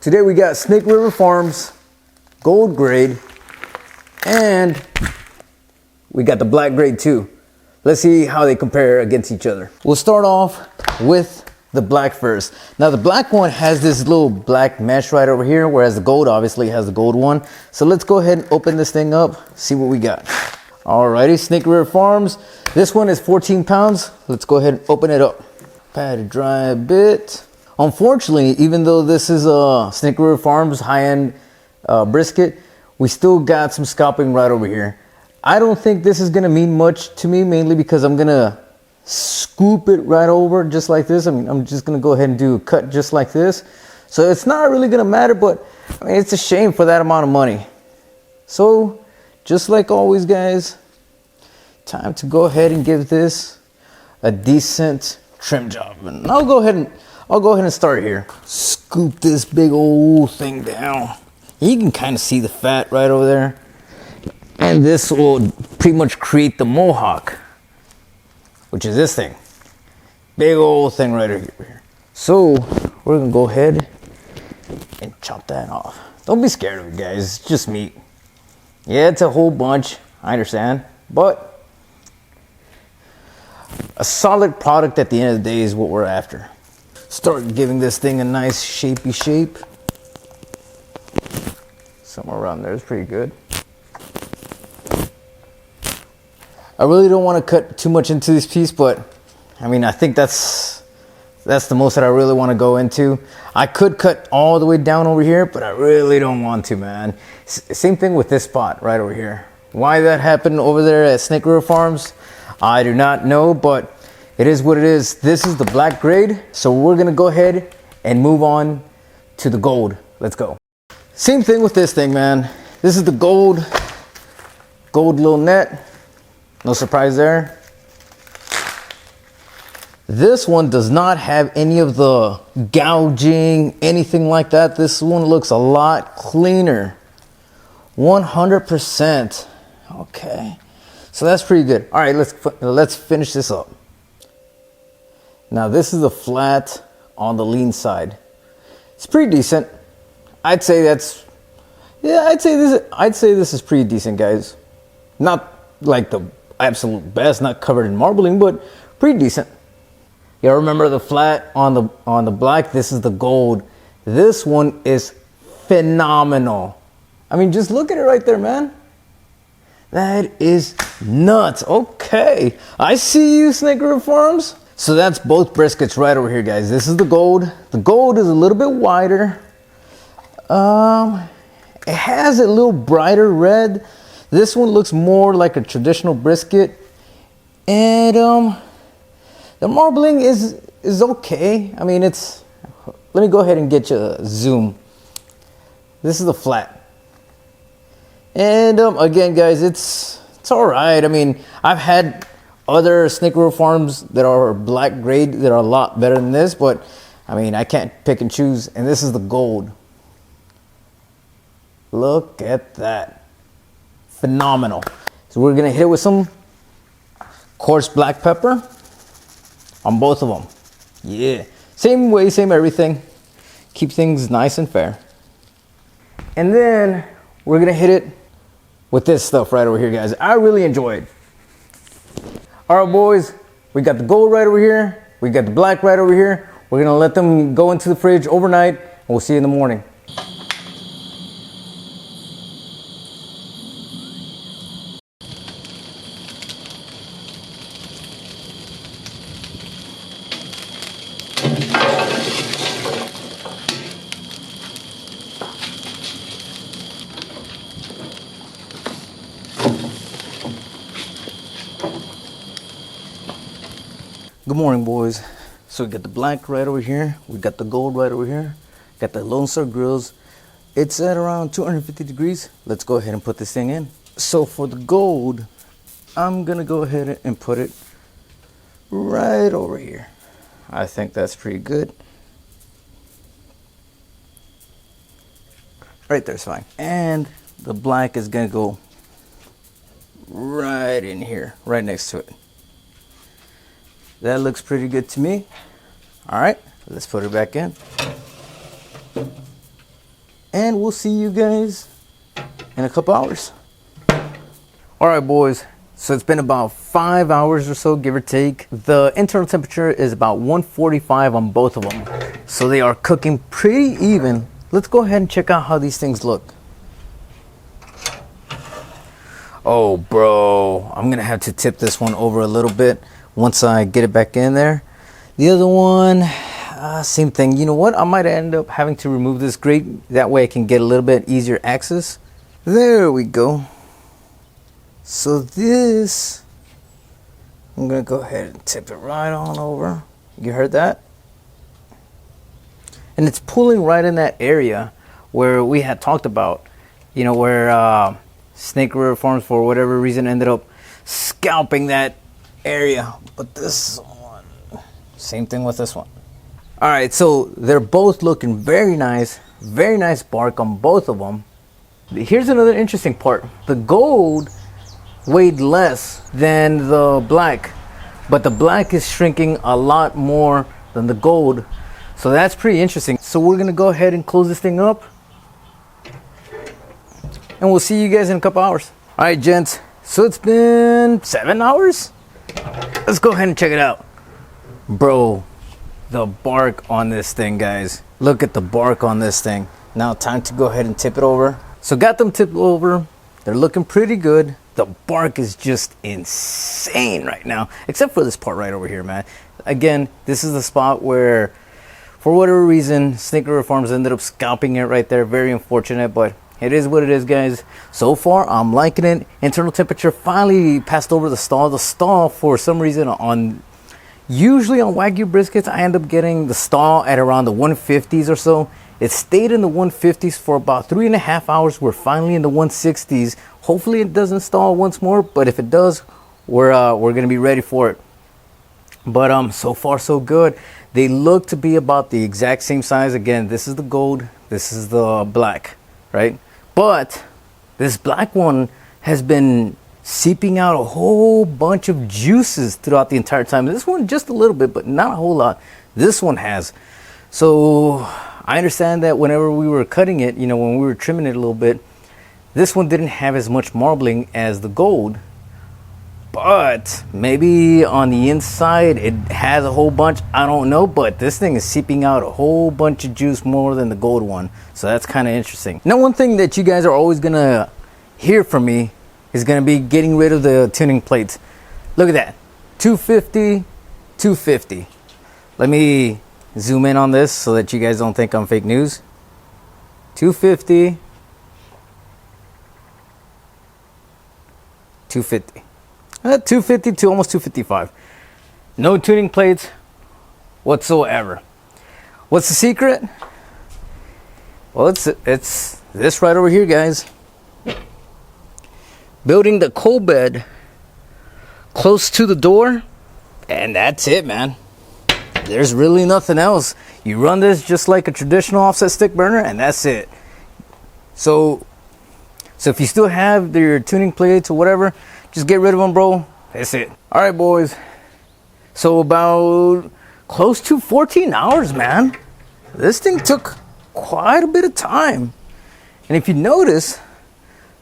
Today we got Snake River Farms gold grade, and we got the black grade too. Let's see how they compare against each other. We'll start off with the black first. Now the black one has this little black mesh right over here, whereas the gold obviously has the gold one. So let's go ahead and open this thing up, see what we got. Alrighty, Snake River Farms. This one is 14 pounds. Let's go ahead and open it up. Pat it dry a bit. Unfortunately, even though this is a Snake River Farms high-end brisket, we still got some scalping right over here. I don't think this is gonna mean much to me, mainly because I'm gonna scoop it right over just like this. I'm just gonna go ahead and do a cut just like this. So it's not really gonna matter, but I mean, it's a shame for that amount of money. So just like always, guys, time to go ahead and give this a decent trim job. And I'll go ahead and start here. Scoop this big old thing down. You can kind of see the fat right over there. And this will pretty much create the mohawk, which is this thing. Big old thing right here. So we're gonna go ahead and chop that off. Don't be scared of it, guys. It's just meat. Yeah, it's a whole bunch, I understand, but a solid product at the end of the day is what we're after. Start giving this thing a nice shapy shape. Somewhere around there is pretty good. I really don't want to cut too much into this piece, but I mean, I think that's the most that I really want to go into. I could cut all the way down over here, but I really don't want to, man. Same thing with this spot right over here. Why that happened over there at Snake River Farms, I do not know, but it is what it is. This is the black grade, so we're gonna go ahead and move on to the gold. Let's go. Same thing with this thing, man. This is the gold little net. No surprise there. This one does not have any of the gouging, anything like that. This one looks a lot cleaner. 100%. Okay, so that's pretty good. All right, let's finish this up. Now this is the flat on the lean side. It's pretty decent. I'd say this is pretty decent, guys. Not like the absolute best, not covered in marbling, but pretty decent. Yeah, remember the flat on the black? This is the gold. This one is phenomenal. I mean, just look at it right there, man. That is nuts. Okay, I see you, Snake River Farms. So that's both briskets right over here, guys. This is the gold. The gold is a little bit wider. It has a little brighter red. This one looks more like a traditional brisket, and the marbling is okay. I mean, let me go ahead and get you a zoom. This is the flat, and again, guys, it's all right. I mean, I've had other Snake River Farms that are black grade that are a lot better than this, but I mean, I can't pick and choose. And this is the gold. Look at that. Phenomenal. So we're gonna hit it with some coarse black pepper on both of them. Yeah, same way, same everything. Keep things nice and fair. And then we're gonna hit it with this stuff right over here, guys. I really enjoy it. All right, boys, we got the gold right over here. We got the black right over here. We're gonna let them go into the fridge overnight, and we'll see you in the morning. Good morning, boys. So we got the black right over here. We got the gold right over here. Got the Lone Star Grillz. It's at around 250 degrees. Let's go ahead and put this thing in. So for the gold, I'm gonna go ahead and put it right over here. I think that's pretty good. Right there's fine. And the black is gonna go right in here, right next to it. That looks pretty good to me. All right, let's put it back in. and we'll see you guys in a couple hours. All right, boys. So it's been about 5 hours or so, give or take. The internal temperature is about 145 on both of them. So they are cooking pretty even. Let's go ahead and check out how these things look. Oh, bro, I'm gonna have to tip this one over a little bit once I get it back in there. The other one, same thing. You know what? I might end up having to remove this grate. That way I can get a little bit easier access. There we go. So this, I'm gonna go ahead and tip it right on over. You heard that? And it's pulling right in that area where we had talked about, you know, where Snake River Farms, for whatever reason, ended up scalping that area. But this one, same thing with this one. All right, so they're both looking very nice bark on both of them. Here's another interesting part. The gold weighed less than the black, but the black is shrinking a lot more than the gold. So that's pretty interesting. So we're gonna go ahead and close this thing up, and we'll see you guys in a couple hours. All right, gents, so it's been 7 hours. Let's go ahead and check it out. Bro, the bark on this thing, guys. Look at the bark on this thing. Now time to go ahead and tip it over. So got them tipped over. They're looking pretty good. The bark is just insane right now, except for this part right over here, man. Again, this is the spot where, for whatever reason, Snake River Farms ended up scalping it right there. Very unfortunate, but it is what it is, guys. So far, I'm liking it. Internal temperature finally passed over the stall. The stall, for some reason, usually on Wagyu briskets, I end up getting the stall at around the 150s or so. It stayed in the 150s for about 3.5 hours. We're finally in the 160s. Hopefully it doesn't stall once more, but if it does, we're gonna be ready for it. But so far so good. They look to be about the exact same size. Again, this is the gold, this is the black, right? But this black one has been seeping out a whole bunch of juices throughout the entire time. This one just a little bit, but not a whole lot. This one has. So I understand that whenever we were cutting it, you know, when we were trimming it a little bit, this one didn't have as much marbling as the gold, but maybe on the inside it has a whole bunch. I don't know, but this thing is seeping out a whole bunch of juice more than the gold one. So that's kind of interesting. Now, one thing that you guys are always gonna hear from me is gonna be getting rid of the tuning plates. Look at that, 250, 250. Let me zoom in on this so that you guys don't think I'm fake news. 250, 250. 250 to almost 255. No tuning plates whatsoever. What's the secret? Well, it's this right over here, guys. Building the coal bed close to the door, and that's it, man. There's really nothing else. You run this just like a traditional offset stick burner, and that's it. So if you still have your tuning plates or whatever, just get rid of them, bro. That's it. All right, boys. So about close to 14 hours, man. This thing took quite a bit of time. And if you notice,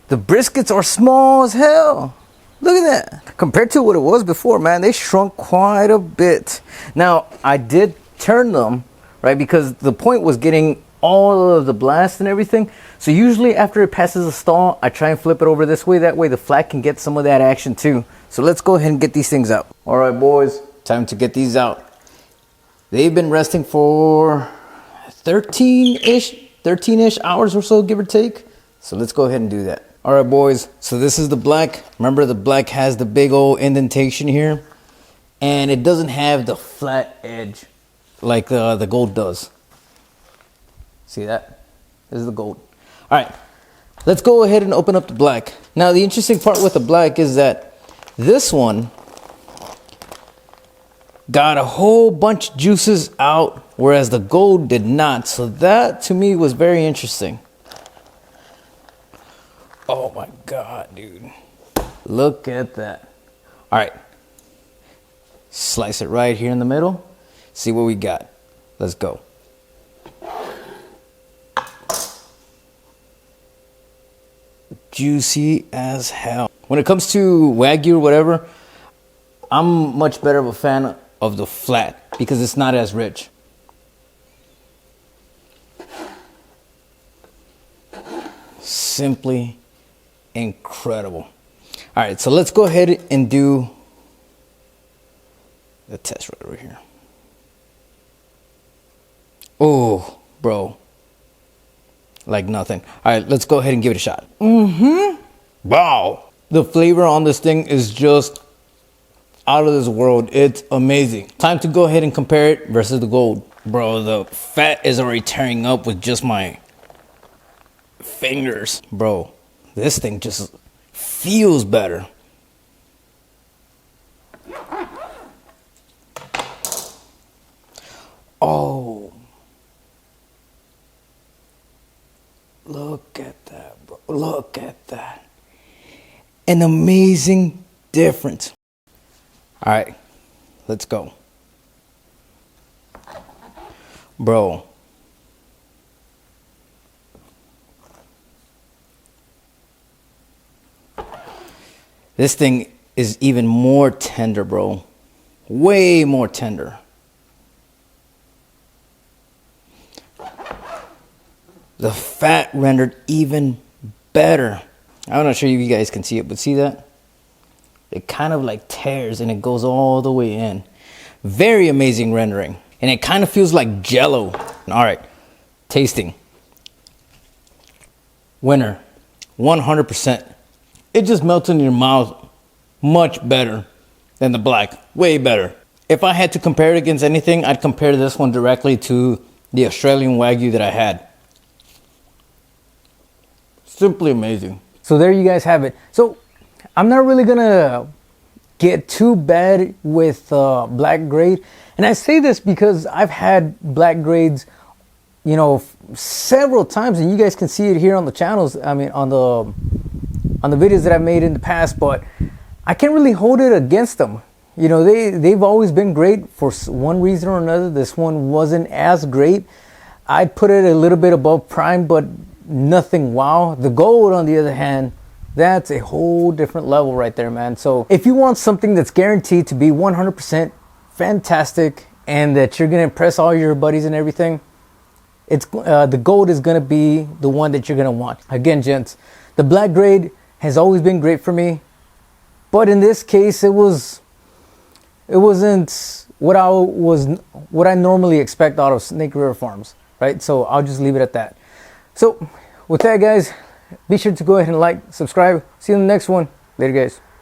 the briskets are small as hell. Look at that. Compared to what it was before, man, they shrunk quite a bit. Now, I did turn them, right, because the point was getting all of the blast and everything. So usually after it passes the stall, I try and flip it over this way. That way the flat can get some of that action too. So let's go ahead and get these things out. All right, boys, time to get these out. They've been resting for 13-ish hours or so, give or take. So let's go ahead and do that. All right, boys, so this is the black. Remember, the black has the big old indentation here, and it doesn't have the flat edge like the gold does. See that? This is the gold. All right, let's go ahead and open up the black. Now, the interesting part with the black is that this one got a whole bunch of juices out, whereas the gold did not. So that, to me, was very interesting. Oh my God, dude. Look at that. All right. Slice it right here in the middle. See what we got. Let's go. juicy as hell. When it comes to Wagyu or whatever, I'm much better of a fan of the flat because it's not as rich. Simply incredible. All right, so let's go ahead and do the test right over here. Oh, bro. Like nothing. All right, let's go ahead and give it a shot. Wow. The flavor on this thing is just out of this world. It's amazing. Time to go ahead and compare it versus the gold. Bro, the fat is already tearing up with just my fingers. Bro, this thing just feels better. Oh. Look at that, bro. Look at that. An amazing difference. All right, let's go. Bro. This thing is even more tender, bro. Way more tender. The fat rendered even better. I'm not sure if you guys can see it, but see that? It kind of like tears and it goes all the way in. Very amazing rendering. And it kind of feels like jello. All right, tasting. Winner, 100%. It just melts in your mouth much better than the black. Way better. If I had to compare it against anything, I'd compare this one directly to the Australian Wagyu that I had. Simply amazing. So there you guys have it. So I'm not really gonna get too bad with black grade, and I say this because I've had black grades, you know, several times, and you guys can see it here on the channels. I mean, on the videos that I've made in the past, but I can't really hold it against them. You know, they've always been great for one reason or another. This one wasn't as great. I'd put it a little bit above prime, but nothing wow. The gold, on the other hand, that's a whole different level right there, man. So if you want something that's guaranteed to be 100% fantastic and that you're gonna impress all your buddies and everything, it's the gold is gonna be the one that you're gonna want. Again, gents, the black grade has always been great for me, but in this case, it wasn't what I normally expect out of Snake River Farms, right? So I'll just leave it at that. So with that, guys, be sure to go ahead and like, subscribe. See you in the next one. Later, guys.